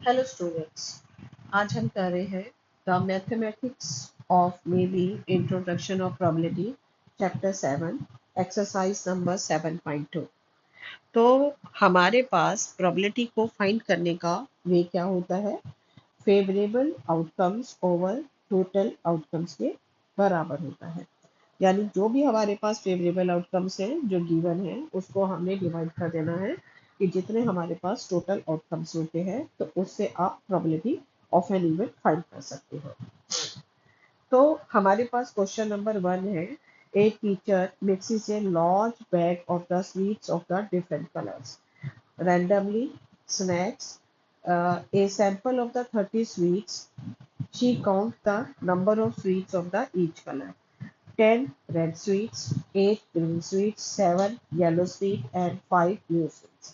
Hello students, आज हम कर रहे हैं the mathematics of may be introduction of probability chapter 7 exercise number 7.2। तो हमारे पास प्रोबेबिलिटी को फाइंड करने का वे क्या होता है, favourable outcomes over total outcomes के बराबर होता है। यानी जो भी हमारे पास फेवरेबल आउटकम्स हैं जो गिवन है उसको हमने डिवाइड कर देना है कि जितने हमारे पास टोटल आउटकम्स होते हैं तो उससे आप probability of an event find कर सकते हो। तो हमारे पास क्वेश्चन नंबर 1 है, a teacher mixes a large bag of the sweets of the different colours randomly snacks a sample of the 30 sweets. She counts the number of sweets of the each color: 10 red sweets, 8 green sweets, 7 yellow sweets, and 5 blue sweets.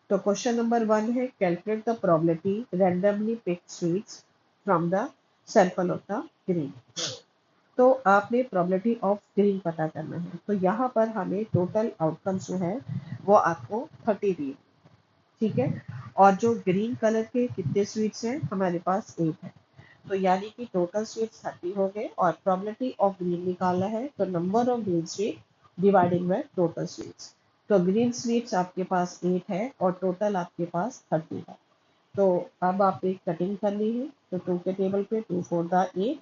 तो question number 1 है, calculate the probability randomly pick sweets from the sample of the green. तो आपने probability of green पता करना है। तो यहाँ पर हमें टोटल आउटकम्स जो है वो आपको 30 दिए, ठीक है। और जो ग्रीन कलर के कितने स्वीट्स हैं, हमारे पास 8 है। तो यानी कि टोटल स्वीट्स 30 हो गए और प्रोबेबिलिटी ऑफ ग्रीन निकालना है तो number of green sweet dividing by total sweets. तो ग्रीन स्वीट्स आपके पास 8 है और टोटल आपके पास 30 है। तो अब आप एक कटिंग करनी है, तो 2 के टेबल पे 2 4 द 8,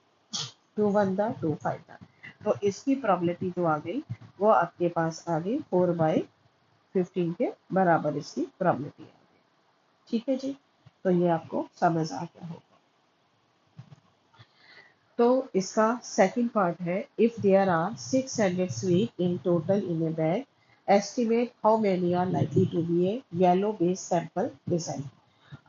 2 1 द 2 5 द। तो इसकी प्रोबेबिलिटी जो आ गई वो आपके पास आ गई 4/15 के बराबर इसकी प्रोबेबिलिटी आ गई। ठीक है जी, तो ये आपको समझ आ गया होगा। तो इसका सेकंड पार्ट है, if there are 600 sweet in total in a bag, estimate how many are likely to be a yellow base sample design.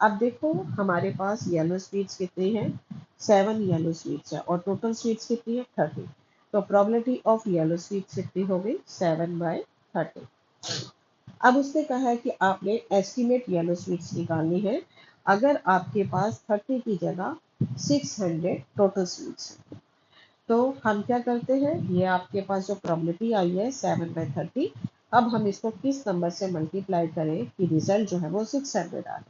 अब देखो हमारे पास येलो स्वीट्स कितनी हैं, 7 येलो स्वीट्स है और टोटल स्वीट्स कितनी है, 30। तो प्रोबेबिलिटी ऑफ येलो स्वीट्स कितनी हो गई, 7/30। अब उसने कहा है कि आपने एस्टिमेट येलो स्वीट्स निकालनी है अगर आपके पास 30 की जगह 600 टोटल स्वीट्स है। तो हम क्या करते हैं, ये आपके पास जो प्रोबेबिलिटी आई है 7/30, अब हम इसको किस नंबर से मल्टीप्लाई करें कि रिजल्ट जो है वो 600 आ जाए।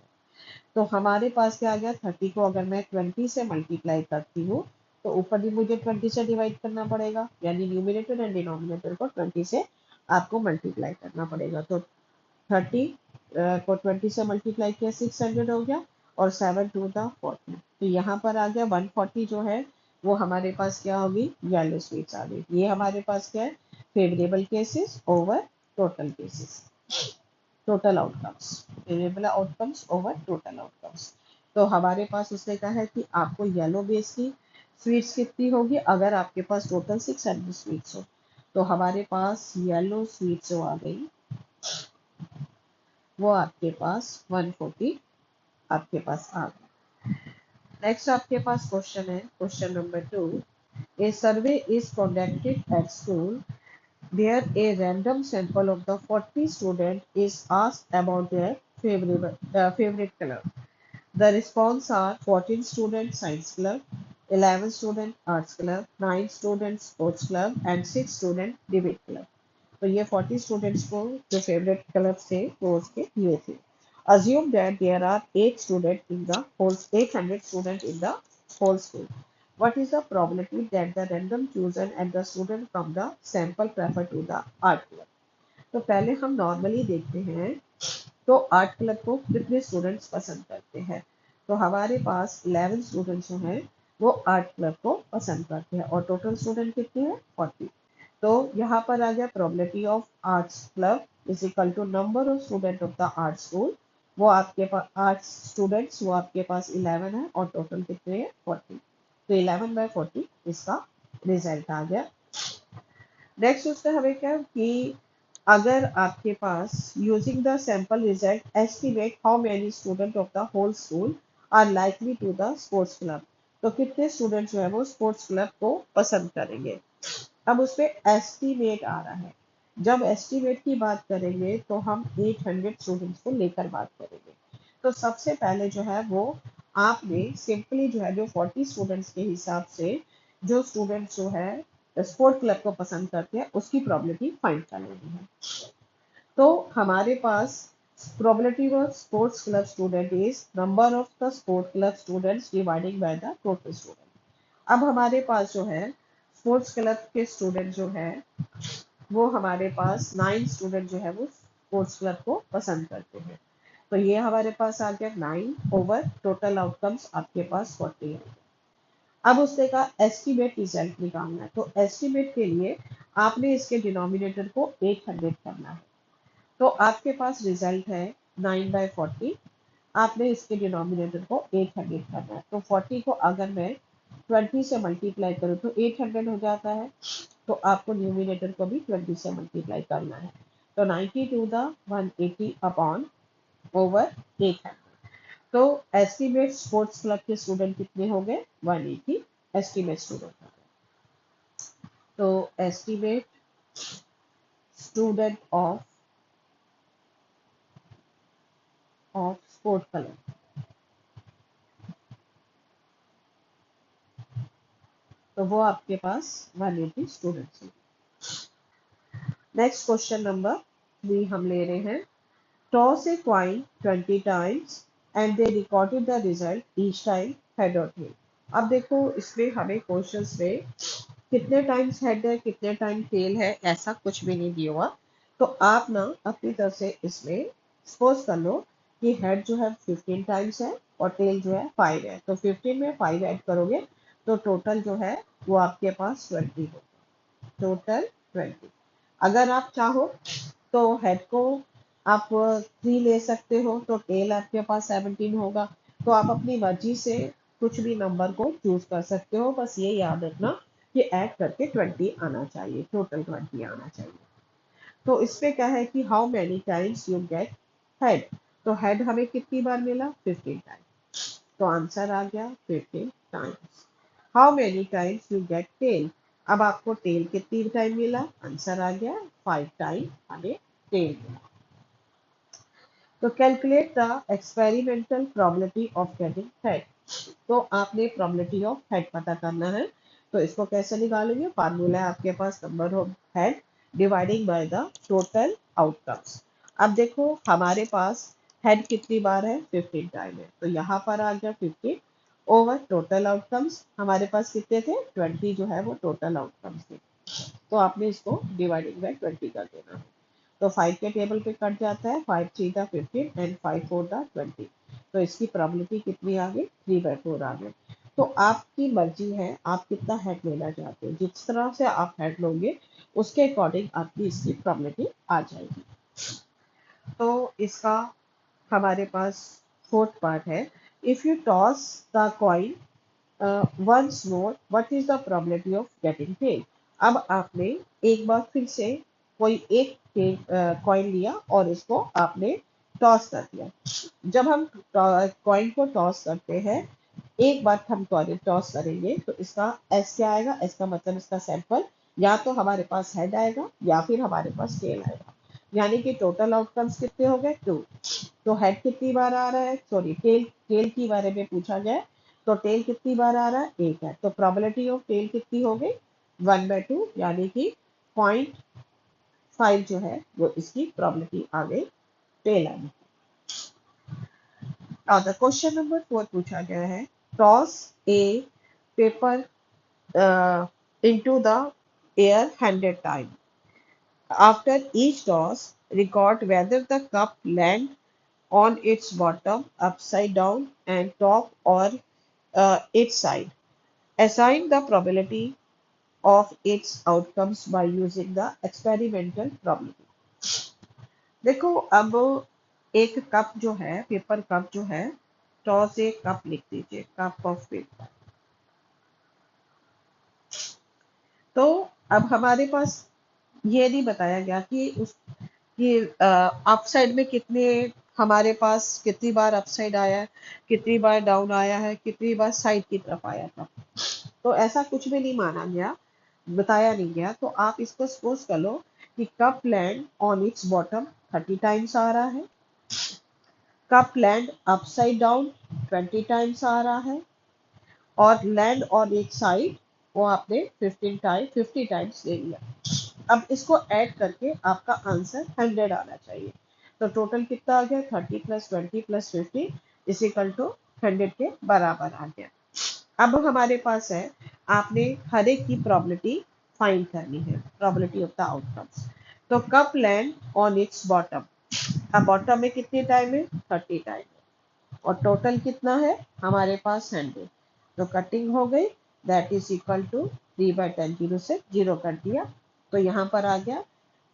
तो हमारे पास क्या आ गया, 30 को अगर मैं 20 से मल्टीप्लाई करती हूँ तो ऊपर भी मुझे 20 से डिवाइड करना पड़ेगा, यानी न्यूमिनेटर एंड डिनोमिनेटर को 20 से आपको मल्टीप्लाई करना पड़ेगा। तो 30 को 20 से मल्टीप्लाई किया 600 हो गया और 7 2 द 40। तो यहाँ पर आ गया 140 जो है वो हमारे पास क्या होगी, येलो स्वीट्स आ गई। ये हमारे पास क्या है, favourable cases over total cases, total outcomes, favourable outcomes over total outcomes. तो हमारे पास उसने कहा है कि आपको येलो बेस की स्वीट्स कितनी होगी अगर आपके पास टोटल 600 स्वीट्स हो। तो हमारे पास येलो स्वीट्स जो आ गई वो आपके पास 140 आपके पास आ गई। नेक्स्ट आपके पास क्वेश्चन है, question number 2, A survey is conducted at school where a random sample of the 40 students is asked about their favorite color. The response are 14 students science club, 11 student arts club, 9 students sports club and 6 student debate club. तो ये 40 students को जो favourite colour थे वो उसके दिए थे। Assume that there are 8 students in the whole 800 students in the whole school. What is the probability that the random chosen and the student from the sample prefer to the art club? तो पहले हम normally देखते हैं तो art club को कितने students पसंद करते हैं। तो हमारे पास 11 स्टूडेंट्स जो हैं वो आर्ट क्लब को पसंद करते हैं और टोटल स्टूडेंट कितने हैं, 40। तो यहाँ पर आ गया probability of arts club is equal to number of student of the art school. वो आपके पास आर्ट्स स्टूडेंट्स वो आपके पास 11 है और टोटल कितने हैं, 40। तो 11/40 इसका रिजल्ट आ गया। नेक्स्ट उसने हमें क्या कि अगर आपके पास using the sample result estimate how many student of the whole school are likely to the sports club, तो कितने स्टूडेंट जो है वो स्पोर्ट्स क्लब को पसंद करेंगे। अब उसमें एस्टिमेट आ रहा है, जब एस्टिमेट की बात करेंगे तो हम 800 स्टूडेंट्स को लेकर बात करेंगे। तो सबसे पहले जो है वो आपने सिंपली जो है जो 40 स्टूडेंट्स के हिसाब से जो स्टूडेंट्स जो है स्पोर्ट क्लब को पसंद करते हैं उसकी प्रोबेबिलिटी फाइंड कर लेनी है। तो हमारे पास Probability of sports club student is number of the sport club students dividing by the total student. अब हमारे पास जो है स्पोर्ट्स क्लब के स्टूडेंट जो है वो हमारे पास 9 स्टूडेंट जो है वो स्पोर्ट्स क्लब को पसंद करते हैं। तो ये हमारे पास आ गया 9 ओवर टोटल आउटकम्स आपके पास 40 है। अब उसने कहा एस्टिमेट रिजल्ट निकालना है, तो एस्टिमेट के लिए आपने इसके डिनोमिनेटर को 800 करना है। तो आपके पास रिजल्ट है 9/40, आपने इसके डिनोमिनेटर को 800 करना है। तो 40 को अगर मैं 20 से मल्टीप्लाई करूँ तो 800 हो जाता है, तो आपको न्यूमिनेटर को भी 20 से मल्टीप्लाई करना है। तो 90 टू द 180 अपॉन ओवर 800। तो एस्टिमेट स्पोर्ट्स क्लब के स्टूडेंट कितने हो गए? 180 एस्टिमेट स्टूडेंट हो गए। तो estimate student of sport club, तो वो आपके पास 180 स्टूडेंट्स हैं। नेक्स्ट क्वेश्चन नंबर 3 हम ले रहे हैं। Toss A coin 20 times and they recorded the result each time head or tail। अब देखो इसमें हमें क्वेश्चंस में कितने टाइम्स हेड है कितने टाइम टेल है ऐसा कुछ भी नहीं दिया हुआ। तो आप ना अपनी तरफ से इसमें सपोज कर लो कि हेड जो है 15 टाइम्स है और टेल जो है 5 है। तो 15 में 5 ऐड करोगे तो टोटल जो है वो आपके पास 20 होगा। टोटल 20। अगर आप चाहो तो हेड को आप 3 ले सकते हो, तो टेल आपके पास 17 होगा। तो आप अपनी मर्जी से कुछ भी नंबर को चूज कर सकते हो, बस ये याद रखना कि ऐड करके 20 आना चाहिए, टोटल 20 आना चाहिए। तो इसमें क्या है कि how many times you gate head. तो हेड हमें कितनी बार मिला? 15 टाइम्स। तो आंसर आ गया 15 times. How many times you get tail. अब आपको टेल कितनी टाइम मिला? आंसर आ गया 5 टाइम हमें टेल मिला। तो calculate the experimental probability of getting head. तो आपने प्रोबेबिलिटी ऑफ हेड पता करना है। तो इसको कैसे निकालेंगे? फार्मूला है आपके पास number of head dividing by the total outcomes. अब देखो हमारे पास हेड कितनी बार है? 15 टाइम है। तो यहाँ पर आ गया 15 ओवर टोटल आउटकम्स। हमारे पास कितने थे? 20 जो है वो टोटल आउटकम्स थे। तो आपने इसको डिवाइडिंग बाय 20 कर देना है। तो 5 के टेबल पे कट जाता है, 5 3 दा 15 एंड 5 4 दा 20। तो इसकी प्रोबेबिलिटी कितनी आ गई? 3/4 आ गई। तो आपकी मर्जी है आप कितना हेड लेना चाहते हो। जिस तरह से आप हेड लोगे उसके अकॉर्डिंग आपकी इसकी प्रोबेबिलिटी आ जाएगी। तो इसका हमारे पास फोर्थ पार्ट है। If you toss the coin once more what is the probability of getting tail. अब आपने एक बार फिर से कोई एक कॉइन लिया और इसको आपने टॉस कर दिया। जब हम कॉइन को टॉस करते हैं, एक बार हम कॉइन टॉस करेंगे तो इसका एस क्या आएगा? एस का मतलब इसका सैंपल या तो हमारे पास हेड आएगा या फिर हमारे पास टेल आएगा। यानी कि टोटल आउटकम्स कितने हो गए? 2। तो हेड कितनी बार आ रहा है? सॉरी, टेल टेल की बारे में पूछा गया है। तो टेल कितनी बार आ रहा है? 1 है। तो प्रोबेबिलिटी ऑफ टेल कितनी हो गई? 1/2, यानी कि 0.5 जो है वो इसकी प्रोबेबिलिटी आ गई टेल आने की। और द क्वेश्चन नंबर 4 पूछा गया है। Toss A paper into the air 100 time. After each toss, record whether the cup land on its bottom, upside down, and top or its side. Assign the probability of its outcomes by using the experimental probability। देखो अब एक cup जो है, paper cup जो है, toss ए cup लिख दीजिए, cup of paper. तो अब हमारे पास ये नहीं बताया गया कि उस कि अप साइड में कितने हमारे पास कितनी बार अप साइड आया है, कितनी बार डाउन आया है, कितनी बार साइड की तरफ आया था। तो ऐसा कुछ भी नहीं माना गया, बताया नहीं गया। तो आप इसको सपोज कर लो कि cup land on its bottom 30 times आ रहा है, cup land upside down 20 times आ रहा है, और लैंड ऑन इट साइड वो आपने 50 टाइम्स ले लिया। अब इसको ऐड करके आपका आंसर 100 आना चाहिए। तो टोटल कितना आ गया 30 plus 20 plus 50 is equal to 100 के बराबर आ गया। अब हमारे पास है आपने हर एक की प्रोबेबिलिटी फाइंड करनी है, प्रोबेबिलिटी ऑफ द आउटकम्स। तो cup land on its bottom, अब बॉटम में कितनी टाइम है 30 टाइम और टोटल कितना है हमारे पास 100, तो कटिंग हो गई that is equal to 3/10 zero से जीरो कर दिया, तो यहाँ पर आ गया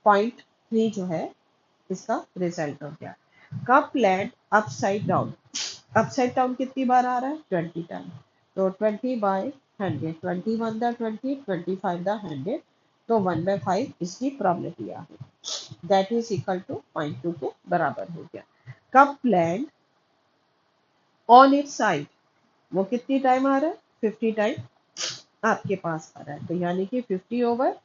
0.3 जो है इसका रिजल्ट हो गया। Cup land upside down, upside down कितनी बार आ रहा है 20 टाइम, तो 20/100, 21 द 20, 25 द 100, तो 1/5 इसकी प्रोबेबिलिटी आ गई दैट इज इक्वल टू 0.2 के बराबर हो गया। Cup land on it side, वो कितनी टाइम आ रहा है 50 टाइम आपके पास आ रहा है, तो यानी कि 50/100,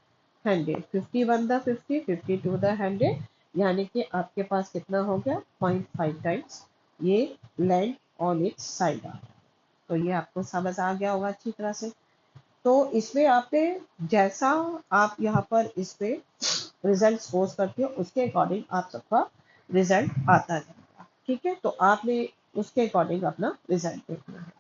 51 द 50, 52 द 100, यानी कि आपके पास कितना हो गया 0.5 टाइम्स ये लैंड ऑन इट्स साइड आ रहा है। तो ये आपको समझ आ गया होगा अच्छी तरह से। तो इसमें आपने जैसा आप यहाँ पर इस पे रिजल्ट पोस्ट करते हो उसके अकॉर्डिंग आप सबका रिजल्ट आता जाएगा, ठीक है, तो आपने उसके अकॉर्डिंग अपना रिजल्ट देखना है।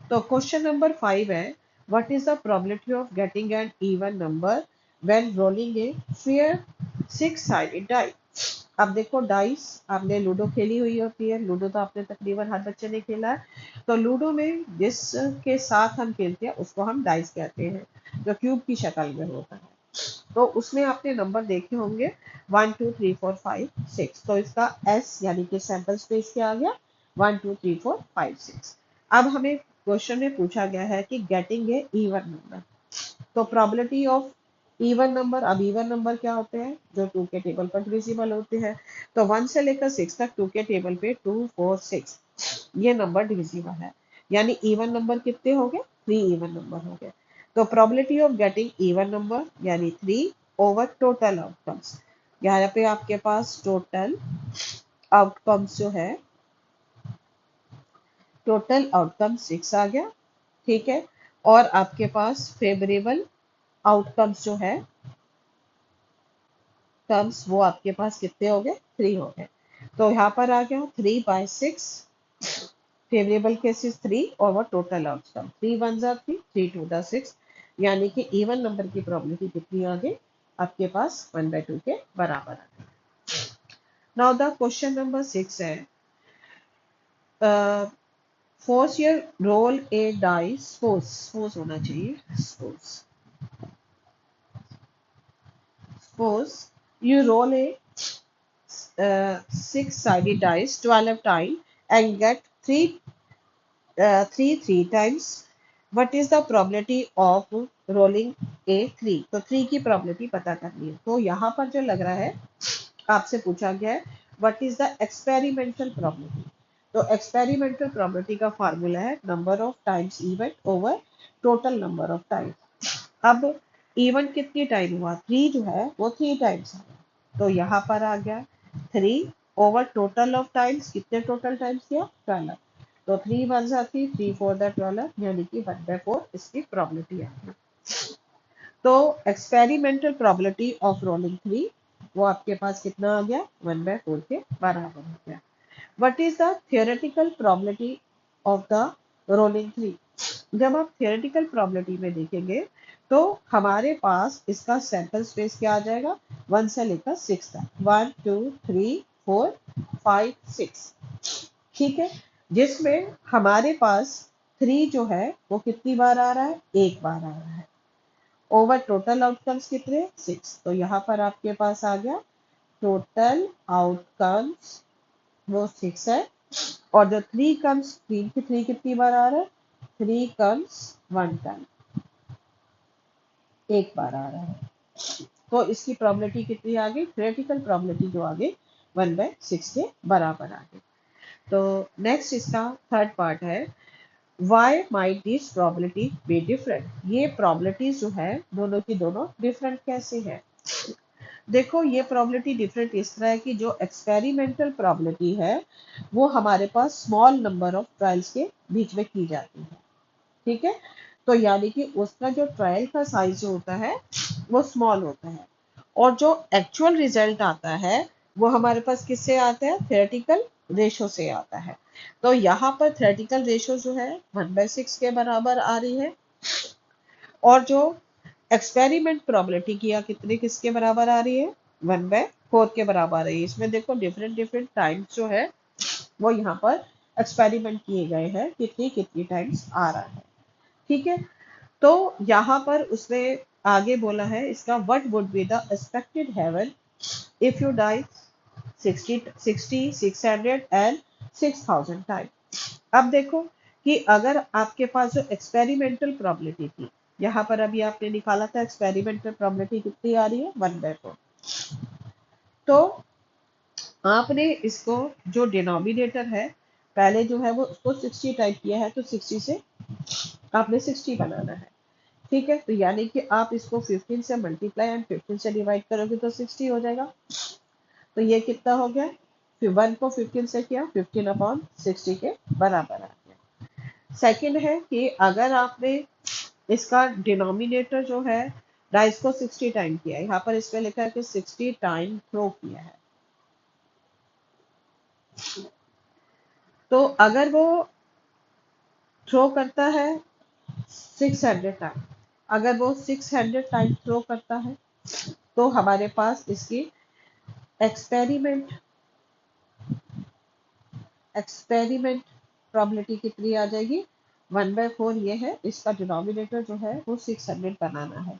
तो क्वेश्चन नंबर 5 है what is the probability of getting an even number when rolling a fair 6-sided die. अब देखो डाइस आपने लूडो खेली हुई होती है, लूडो तो आपने तकरीबन हर बच्चे ने खेला है, तो लूडो में जिसके साथ हम खेलते हैं उसको हम डाइस कहते हैं जो क्यूब की शक्ल में होता है। तो उसमें आपने नंबर देखे होंगे 1 2 3 4 5 6, तो इसका एस यानी कि सैंपल स्पेस क्या आ गया 1 2 3 4 5 6। अब हमें क्वेश्चन में पूछा गया है कि गेटिंग ए इवन नंबर, तो प्रोबेबिलिटी ऑफ इवन नंबर, अब इवन नंबर क्या होते हैं जो 2 के टेबल पर डिविजिबल होते हैं, तो 1 से लेकर 6 तक 2 के टेबल पे 2 4 6 ये नंबर डिविजिबल है, यानी इवन नंबर कितने हो गए 3 इवन नंबर हो गए। तो probability of getting even number यानी 3 ओवर टोटल आउटकम्स, यहाँ पे आपके पास टोटल आउटकम्स जो है टोटल आउटकम 6 आ गया, ठीक है, और आपके पास फेवरेबल आउटकम्स जो है टर्म्स वो आपके पास कितने हो गए 3 हो गए, तो यहाँ पर आ गया 3/6 फेवरेबल केसेस 3 और वो टोटल आउटकम 3 1 जा 3 3 2 जा 6, यानी कि इवन नंबर की प्रोबेबिलिटी कितनी आ गई आपके पास 1/2 के बराबर आ गई। नाउ द क्वेश्चन नंबर 6 है force your roll a dice, force होना चाहिए suppose you roll a 6-sided dice 12 times and get 3 times, what is the probability of rolling a 3, तो 3 की probability पता करनी है। तो यहाँ पर जो लग रहा है आपसे पूछा गया है what is the experimental probability, तो एक्सपेरिमेंटल प्रोबेबिलिटी का फार्मूला है number of times event over total number of times. अब इवेंट कितनी टाइम हुआ 3 जो है वो 3 टाइम्स है, तो यहाँ पर आ गया 3 ओवर टोटल ऑफ टाइम्स, कितने टोटल टाइम्स किया 12, तो 3 1 जा 3 3 4 द 12, यानी कि 1/4 इसकी प्रोबेबिलिटी आ गई। तो एक्सपेरिमेंटल प्रोबेबिलिटी ऑफ रोलिंग 3 वो आपके पास कितना आ गया 1/4 के बराबर हो गया। What is the theoretical probability of the rolling 3, जब आप थियोरेटिकल प्रोबेबिलिटी में देखेंगे तो हमारे पास इसका सैंपल स्पेस क्या आ जाएगा 1 से लेकर 6 तक 1 2 3 4 5 6, ठीक है, जिसमें हमारे पास 3 जो है वो कितनी बार आ रहा है एक बार आ रहा है, ओवर टोटल आउटकम्स कितने 6, तो यहाँ पर आपके पास आ गया टोटल आउटकम्स वो 6 है, और जो 3 कम्स 3 कितनी बार आ रहा है 3 कम्स 1 टाइम एक बार आ रहा है, तो इसकी प्रोबेबिलिटी कितनी आ गई थ्योरेटिकल प्रोबेबिलिटी जो आ गई 1/6 के बराबर आ गई। तो नेक्स्ट इसका थर्ड पार्ट है why might this probability be different, ये प्रोबेबिलिटीज जो है दोनों की दोनों डिफरेंट कैसे है। देखो ये प्रोबेबिलिटी डिफरेंट इस तरह है कि जो एक्सपेरिमेंटल प्रोबेबिलिटी है वो हमारे पास स्मॉल नंबर ऑफ ट्रायल्स के बीच में की जाती है, ठीक है, तो यानी कि उसका जो ट्रायल का साइज जो होता है वो स्मॉल होता है, और जो एक्चुअल रिजल्ट आता है वो हमारे पास किससे आता है, थ्योरेटिकल रेशो से आता है। तो यहाँ पर थ्योरेटिकल रेशो जो है 1/6 के बराबर आ रही है, और जो एक्सपेरिमेंट प्रोबेबिलिटी किया कितने किसके बराबर आ रही है, 1/4 के बराबर आ रही है। इसमें देखो डिफरेंट डिफरेंट टाइम्स जो है वो यहाँ पर एक्सपेरिमेंट किए गए हैं, कितनी कितनी टाइम्स आ रहा है। ठीक है, तो यहाँ पर उसने आगे बोला है इसका, what would be the expected heaven if you die 60 600 and 6000 time. अब देखो कि अगर आपके पास जो एक्सपेरिमेंटल प्रोबेबिलिटी थी, यहाँ पर अभी आपने निकाला था एक्सपेरिमेंटल प्रोबेबिलिटी कितनी आ रही है, 1/4। तो आपने इसको जो डिनोमिनेटर है पहले जो है वो उसको 60 टाइप किया है, तो 60 से आपने 60 बनाना है। ठीक है, तो यानी कि आप इसको 15 से मल्टीप्लाई एंड 15 से डिवाइड करोगे तो 60 हो जाएगा। तो ये कितना हो गया, फिर 1 को 15 से किया, 15/60 के बराबर आ गया। सेकंड है कि अगर आपने इसका डिनोमिनेटर जो है राइस को 60 टाइम किया है, यहाँ पर इसमें लिखा है कि 60 टाइम थ्रो किया है, तो अगर वो थ्रो करता है 600 टाइम, अगर वो 600 टाइम थ्रो करता है तो हमारे पास इसकी एक्सपेरिमेंट एक्सपेरिमेंट प्रोबेबिलिटी कितनी आ जाएगी, 1/4 ये है, इसका डिनोमिनेटर जो है वो 600 बनाना है।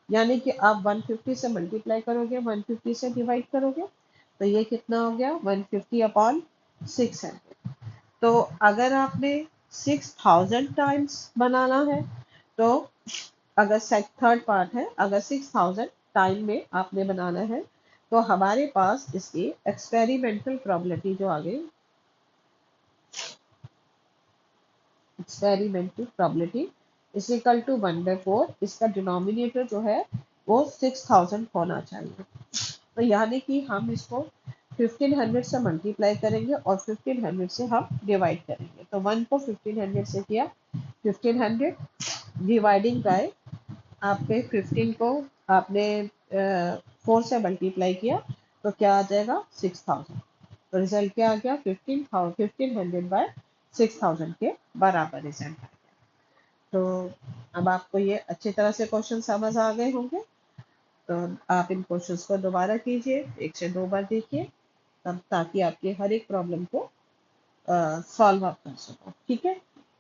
यानी कि आप 150 से मल्टीप्लाई करोगे, 150 से डिवाइड करोगे, तो ये कितना हो गया, 150/600। तो अगर आपने 6000 टाइम्स बनाना है, तो अगर थर्ड पार्ट है, अगर 6000 टाइम में आपने बनाना है, तो हमारे पास इसकी एक्सपेरिमेंटल प्रोबेबिलिटी जो आ गई, experimental probability is equal to 1/4, इसका डिनोमिनेटर जो है वो 6000 होना चाहिए। तो यानी कि हम इसको 1500 से मल्टीप्लाई करेंगे और 1500 से हम डिवाइड करेंगे। तो 1 को 1500 से किया, 1500 डिवाइडिंग बाय, आपके 15 को आपने 4 से मल्टीप्लाई किया, तो क्या आ जाएगा, 6000। तो रिजल्ट क्या आ गया, 1500/6000 के बराबर रिजल्ट आ गया। तो अब आपको ये अच्छी तरह से क्वेश्चन समझ आ गए होंगे। तो आप इन क्वेश्चंस को दोबारा कीजिए, 1 से 2 बार देखिए, तब ताकि आपके हर एक प्रॉब्लम को सॉल्व आप कर सको। ठीक है,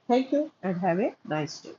thank you and have a nice day.